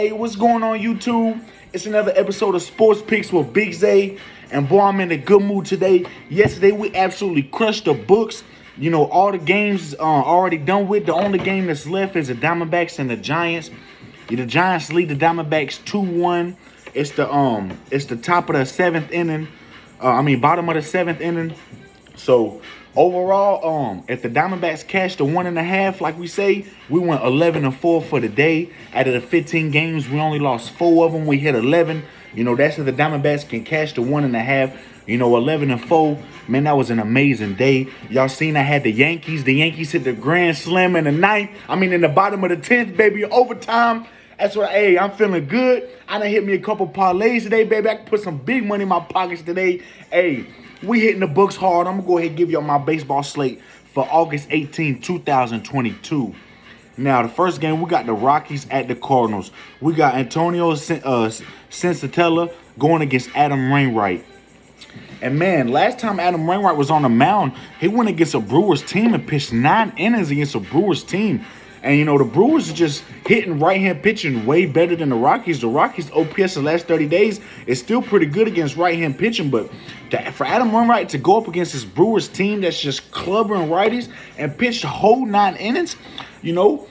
Hey, what's going on, YouTube? It's another episode of Sports Picks with Big Zay. And boy, I'm in a good mood today. Yesterday, we absolutely crushed the books. You know, all the games already done with. The only game that's left is the Diamondbacks and the Giants. The Giants lead the Diamondbacks 2-1. It's the top of the seventh inning. Bottom of the seventh inning. So overall, if the Diamondbacks cash the 1.5, like we say, we went 11-4 for the day. Out of the 15 games, we only lost 4 of them. We hit 11. You know, that's if the Diamondbacks can cash the 1.5. You know, 11-4. Man, that was an amazing day. Y'all seen I had the Yankees. The Yankees hit the grand slam in the ninth. In the bottom of the 10th, baby, overtime. That's what, hey, I'm feeling good. I done hit me a couple parlays today, baby. I can put some big money in my pockets today. Hey, we hitting the books hard. I'm going to go ahead and give y'all my baseball slate for August 18, 2022. Now, the first game, we got the Rockies at the Cardinals. We got Antonio Sensatella going against Adam Wainwright. And, man, last time Adam Wainwright was on the mound, he went against a Brewers team and pitched 9 innings against a Brewers team. And, you know, the Brewers are just hitting right-hand pitching way better than the Rockies. The Rockies' OPS the last 30 days is still pretty good against right-hand pitching. But for Adam Wainwright to go up against this Brewers team that's just clubbering righties and pitch the whole 9 innings, you know.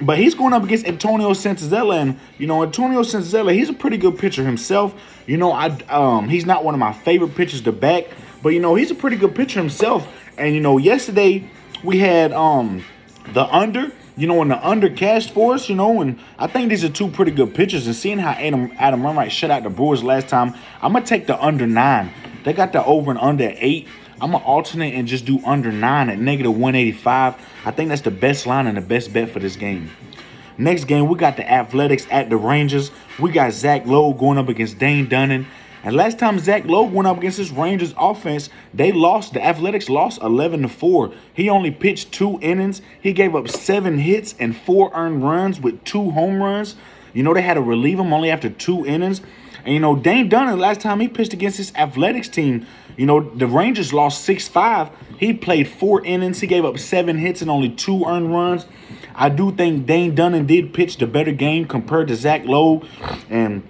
But he's going up against Antonio Sensatella. And, you know, Antonio Sensatella, he's a pretty good pitcher himself. You know, he's not one of my favorite pitchers to back. But, you know, he's a pretty good pitcher himself. And, you know, yesterday we had the under. You know, when the under cashed for us, you know, and I think these are 2 pretty good pitchers. And seeing how Adam Wainwright shut out the Brewers last time, I'm going to take the under 9. They got the over and under at 8. I'm going to alternate and just do under 9 at -185. I think that's the best line and the best bet for this game. Next game, we got the Athletics at the Rangers. We got Zach Lowe going up against Dane Dunning. And last time Zach Lowe went up against this Rangers offense, they lost. The Athletics lost 11-4. He only pitched 2 innings. He gave up 7 hits and 4 earned runs with 2 home runs. You know, they had to relieve him only after 2 innings. And, you know, Dane Dunning, last time he pitched against this Athletics team, you know, the Rangers lost 6-5. He played 4 innings. He gave up 7 hits and only 2 earned runs. I do think Dane Dunning did pitch the better game compared to Zach Lowe. And,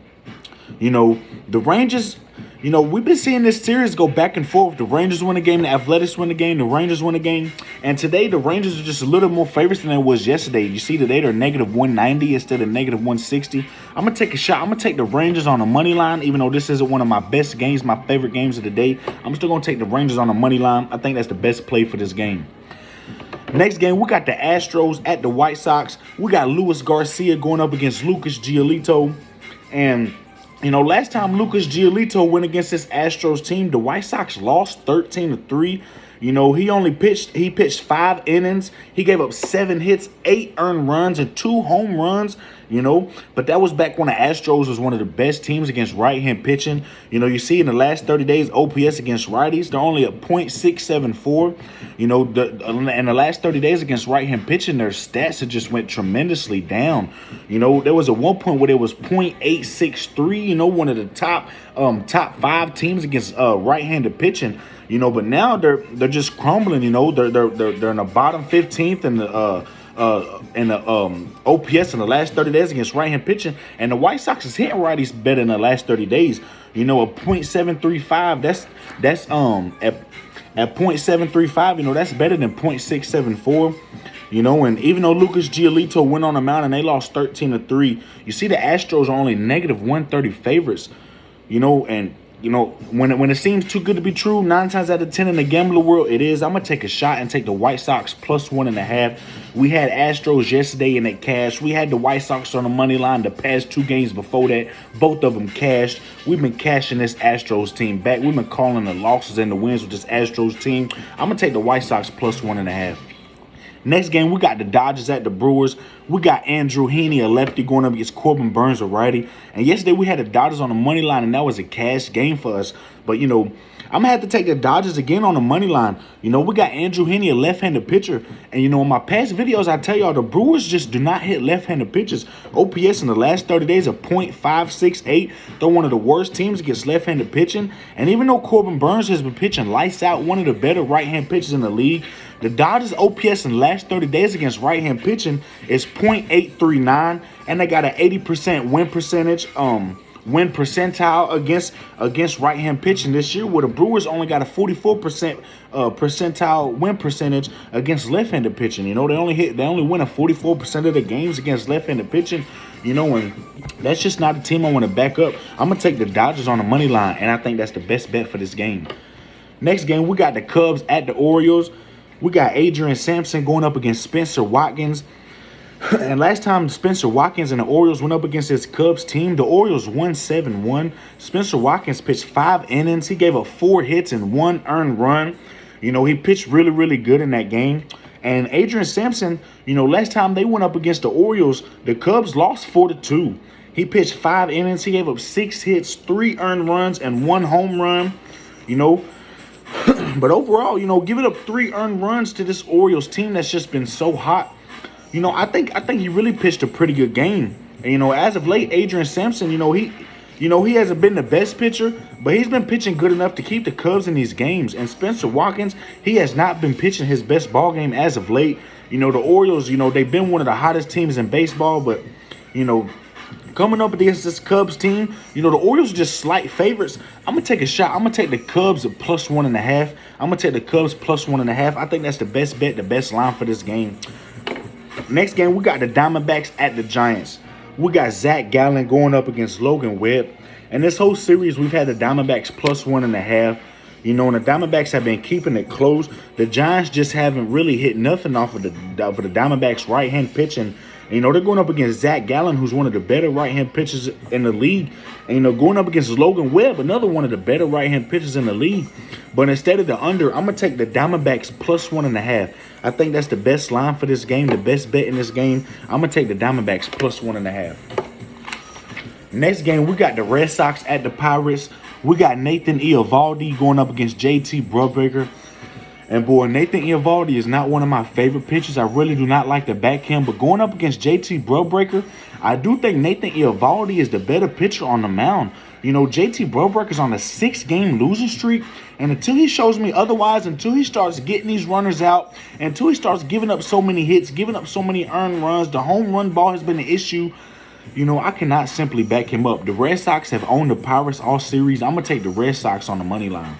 you know, the Rangers, you know, we've been seeing this series go back and forth. The Rangers win the game, the Athletics win the game, the Rangers win the game. And today, the Rangers are just a little more favorites than it was yesterday. You see today, they're -190 instead of -160. I'm going to take a shot. I'm going to take the Rangers on the money line, even though this isn't one of my best games, my favorite games of the day. I'm still going to take the Rangers on the money line. I think that's the best play for this game. Next game, we got the Astros at the White Sox. We got Luis Garcia going up against Lucas Giolito. And, you know, last time Lucas Giolito went against this Astros team, the White Sox lost 13-3. You know, he pitched 5 innings. He gave up 7 hits, 8 earned runs, and 2 home runs, you know. But that was back when the Astros was one of the best teams against right-hand pitching. You know, you see in the last 30 days, OPS against righties, they're only at .674. You know, in the last 30 days against right-hand pitching, their stats have just went tremendously down. You know, there was at one point where it was .863, you know, one of the top 5 teams against right-handed pitching. You know, but now they're just crumbling. You know, they're in the bottom 15th in the OPS in the last 30 days against right-hand pitching, and the White Sox is hitting righties better in the last 30 days. You know, a .735. That's at .735. You know, that's better than .674. You know, and even though Lucas Giolito went on the mound and they lost 13-3, you see the Astros are only -130 favorites. You know, and you know, when it seems too good to be true, 9 times out of 10 in the gambler world, it is. I'm going to take a shot and take the White Sox +1.5. We had Astros yesterday and it cashed. We had the White Sox on the money line the past 2 games before that. Both of them cashed. We've been cashing this Astros team back. We've been calling the losses and the wins with this Astros team. I'm going to take the White Sox +1.5. Next game, we got the Dodgers at the Brewers. We got Andrew Heaney, a lefty, going up against Corbin Burns, a righty. And yesterday, we had the Dodgers on the money line, and that was a cash game for us. But, I'm going to have to take the Dodgers again on the money line. We got Andrew Heaney, a left-handed pitcher. And, in my past videos, I tell y'all the Brewers just do not hit left-handed pitchers. OPS in the last 30 days of .568. They're one of the worst teams against left-handed pitching. And even though Corbin Burnes has been pitching lights out, one of the better right-hand pitchers in the league, the Dodgers' OPS in the last 30 days against right-hand pitching is .839. And they got an 80% win percentage, win percentile against right-hand pitching this year, where the Brewers only got a 44% percentile win percentage against left-handed pitching. They only win a 44% of the games against left-handed pitching. And that's just not a team I want to back up. I'm gonna take the Dodgers on the money line, and I think that's the best bet for this game. Next game, we got the Cubs at the Orioles. We got Adrian Sampson going up against Spencer Watkins. And last time Spencer Watkins and the Orioles went up against this Cubs team, the Orioles won 7-1. Spencer Watkins pitched 5 innings. He gave up 4 hits and 1 earned run. He pitched really, really good in that game. And Adrian Sampson, last time they went up against the Orioles, the Cubs lost 4-2. He pitched 5 innings. He gave up 6 hits, 3 earned runs, and 1 home run. But overall, giving up 3 earned runs to this Orioles team that's just been so hot. I think he really pitched a pretty good game. And, as of late, Adrian Sampson, he hasn't been the best pitcher, but he's been pitching good enough to keep the Cubs in these games. And Spencer Watkins, he has not been pitching his best ball game as of late. The Orioles, they've been one of the hottest teams in baseball, but, coming up against this Cubs team, the Orioles are just slight favorites. I'm going to take a shot. I'm going to take the Cubs at +1.5. I'm going to take the Cubs +1.5. I think that's the best bet, the best line for this game. Next game, we got the Diamondbacks at the Giants. We got Zach Gallen going up against Logan Webb. And this whole series, we've had the Diamondbacks +1.5. And the Diamondbacks have been keeping it close. The Giants just haven't really hit nothing off of the Diamondbacks' right-hand pitching. And, they're going up against Zach Gallen, who's one of the better right-hand pitchers in the league. And, going up against Logan Webb, another one of the better right-hand pitchers in the league. But instead of the under, I'm going to take the Diamondbacks +1.5. I think that's the best line for this game, the best bet in this game. I'm going to take the Diamondbacks +1.5. Next game, we got the Red Sox at the Pirates. We got Nathan Eovaldi going up against JT Brubaker. And, boy, Nathan Eovaldi is not one of my favorite pitchers. I really do not like to back him. But going up against JT Brubaker, I do think Nathan Eovaldi is the better pitcher on the mound. JT Brubaker's on a 6-game losing streak. And until he shows me otherwise, until he starts getting these runners out, until he starts giving up so many hits, giving up so many earned runs, the home run ball has been an issue. I cannot simply back him up. The Red Sox have owned the Pirates all series. I'm going to take the Red Sox on the money line.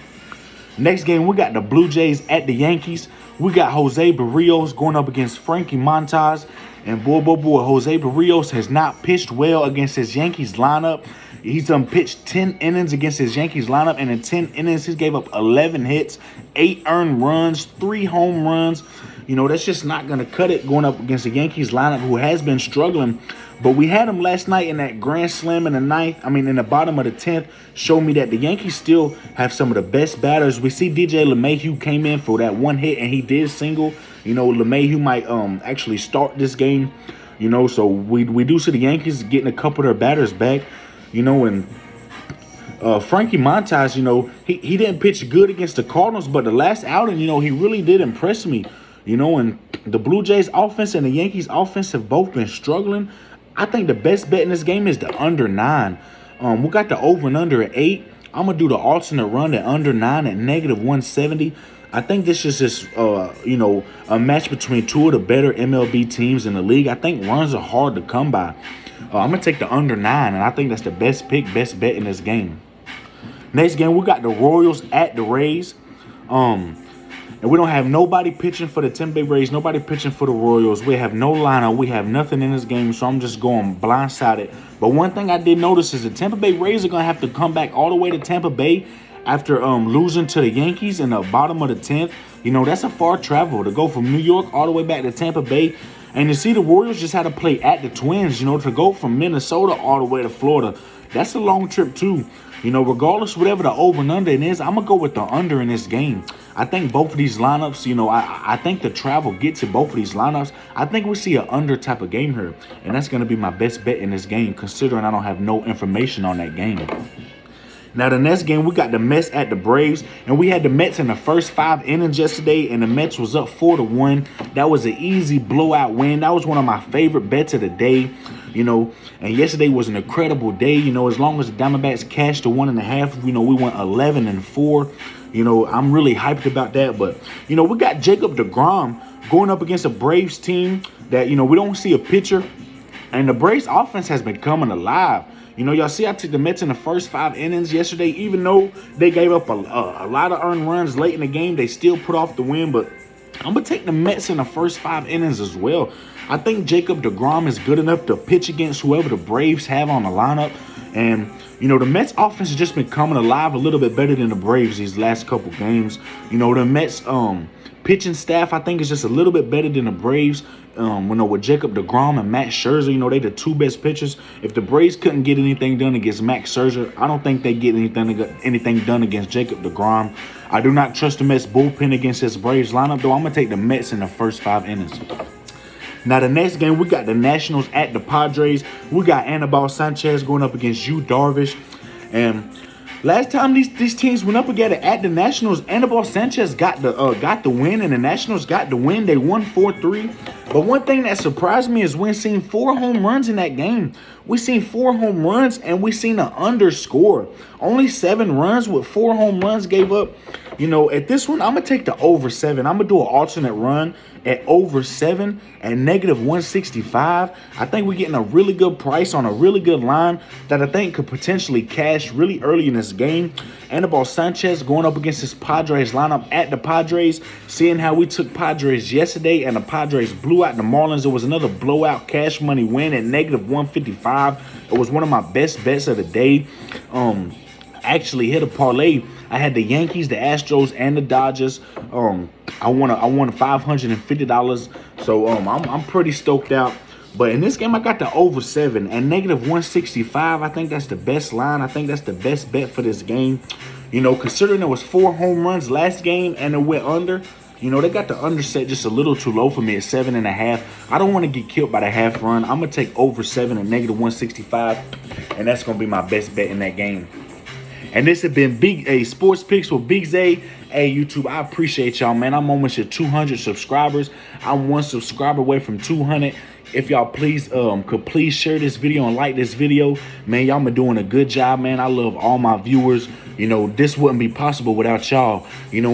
Next game, we got the Blue Jays at the Yankees. We got Jose Barrios going up against Frankie Montas. And boy, Jose Barrios has not pitched well against his Yankees lineup. He's pitched 10 innings against his Yankees lineup, and in 10 innings, he gave up 11 hits, 8 earned runs, 3 home runs. That's just not going to cut it going up against the Yankees lineup, who has been struggling. But we had him last night in that grand slam in the bottom of the 10th, showed me that the Yankees still have some of the best batters. We see DJ LeMahieu came in for that 1 hit, and he did single. LeMahieu might actually start this game. So we do see the Yankees getting a couple of their batters back. And Frankie Montas, he didn't pitch good against the Cardinals, but the last outing, he really did impress me. And the Blue Jays offense and the Yankees offense have both been struggling. I think the best bet in this game is the under 9. We got the over and under at 8. I'm going to do the alternate run at under 9 at -170. I think this is just, a match between 2 of the better MLB teams in the league. I think runs are hard to come by. I'm going to take the under 9, and I think that's the best pick, best bet in this game. Next game, we got the Royals at the Rays. And we don't have nobody pitching for the Tampa Bay Rays, nobody pitching for the Royals. We have no lineup. We have nothing in this game, so I'm just going blindsided. But one thing I did notice is the Tampa Bay Rays are going to have to come back all the way to Tampa Bay after losing to the Yankees in the bottom of the 10th. That's a far travel to go from New York all the way back to Tampa Bay. And to see the Royals just had to play at the Twins, to go from Minnesota all the way to Florida. That's a long trip, too. Regardless, whatever the over and under is, I'm going to go with the under in this game. I think both of these lineups, I think the travel gets to both of these lineups. I think we see an under type of game here. And that's going to be my best bet in this game, considering I don't have no information on that game. Now, the next game, we got the Mets at the Braves, and we had the Mets in the first 5 innings yesterday, and the Mets was up 4-1. That was an easy blowout win. That was one of my favorite bets of the day, and yesterday was an incredible day. As long as the Diamondbacks cashed the 1.5, we went 11-4. I'm really hyped about that, but, we got Jacob deGrom going up against a Braves team that, we don't see a pitcher, and the Braves offense has been coming alive. Y'all see I took the Mets in the first 5 innings yesterday. Even though they gave up a lot of earned runs late in the game, they still put off the win. But I'm going to take the Mets in the first 5 innings as well. I think Jacob deGrom is good enough to pitch against whoever the Braves have on the lineup. And, the Mets offense has just been coming alive a little bit better than the Braves these last couple games. The Mets pitching staff, I think, is just a little bit better than the Braves. With Jacob deGrom and Max Scherzer, they the 2 best pitchers. If the Braves couldn't get anything done against Max Scherzer, I don't think they get anything done against Jacob deGrom. I do not trust the Mets bullpen against this Braves lineup, though. I'm going to take the Mets in the first 5 innings. Now, the next game, we got the Nationals at the Padres. We got Anibal Sanchez going up against Yu Darvish. And last time these teams went up together at the Nationals, Anibal Sanchez got the win, and the Nationals got the win. They won 4-3. But one thing that surprised me is we seen 4 home runs in that game. We seen 4 home runs, and we seen an underscore. Only 7 runs with 4 home runs gave up. At this one, I'm going to take the over 7. I'm going to do an alternate run at over 7 at -165. I think we're getting a really good price on a really good line that I think could potentially cash really early in this game. Anibal Sanchez going up against this Padres lineup at the Padres. Seeing how we took Padres yesterday and the Padres blew out the Marlins. It was another blowout cash money win at -155. It was one of my best bets of the day. Actually hit a parlay. I had the Yankees, the Astros, and the Dodgers. I won $550. So I'm pretty stoked out. But in this game, I got the over 7 at -165. I think that's the best line. I think that's the best bet for this game. Considering there was 4 home runs last game and it went under. They got the under set just a little too low for me at 7.5. I don't want to get killed by the half run. I'm gonna take over 7 at -165, and that's gonna be my best bet in that game. And this has been Sports Picks with Big Zay. Hey, YouTube, I appreciate y'all, man. I'm almost at 200 subscribers. I'm 1 subscriber away from 200. If y'all could please share this video and like this video. Man, y'all been doing a good job, man. I love all my viewers. This wouldn't be possible without y'all. In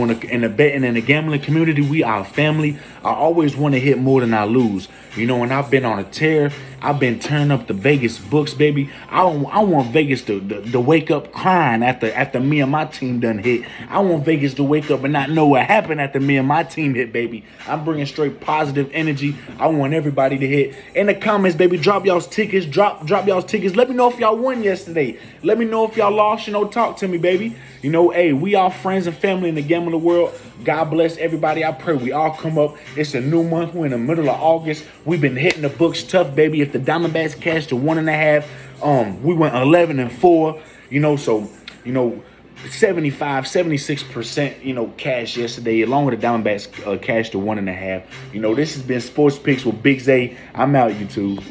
the betting and the gambling community, we are a family. I always want to hit more than I lose. And I've been on a tear. I've been turning up the Vegas books, baby. I want Vegas to wake up crying after me and my team done hit. I want Vegas to wake up and not know what happened after me and my team hit, baby. I'm bringing straight positive energy. I want everybody to hit. In the comments, baby, drop y'all's tickets. Drop y'all's tickets. Let me know if y'all won yesterday. Let me know if y'all lost. Talk to me, baby. Hey, we all friends and family in the gambling world. God bless everybody. I pray we all come up. It's a new month. We're in the middle of August. We've been hitting the books tough, baby. If the Diamondbacks cashed to 1.5, we went 11-4. So 75, 76%, cash yesterday, along with the Diamondbacks cashed to 1.5. This has been Sports Picks with Big Zay. I'm out, YouTube.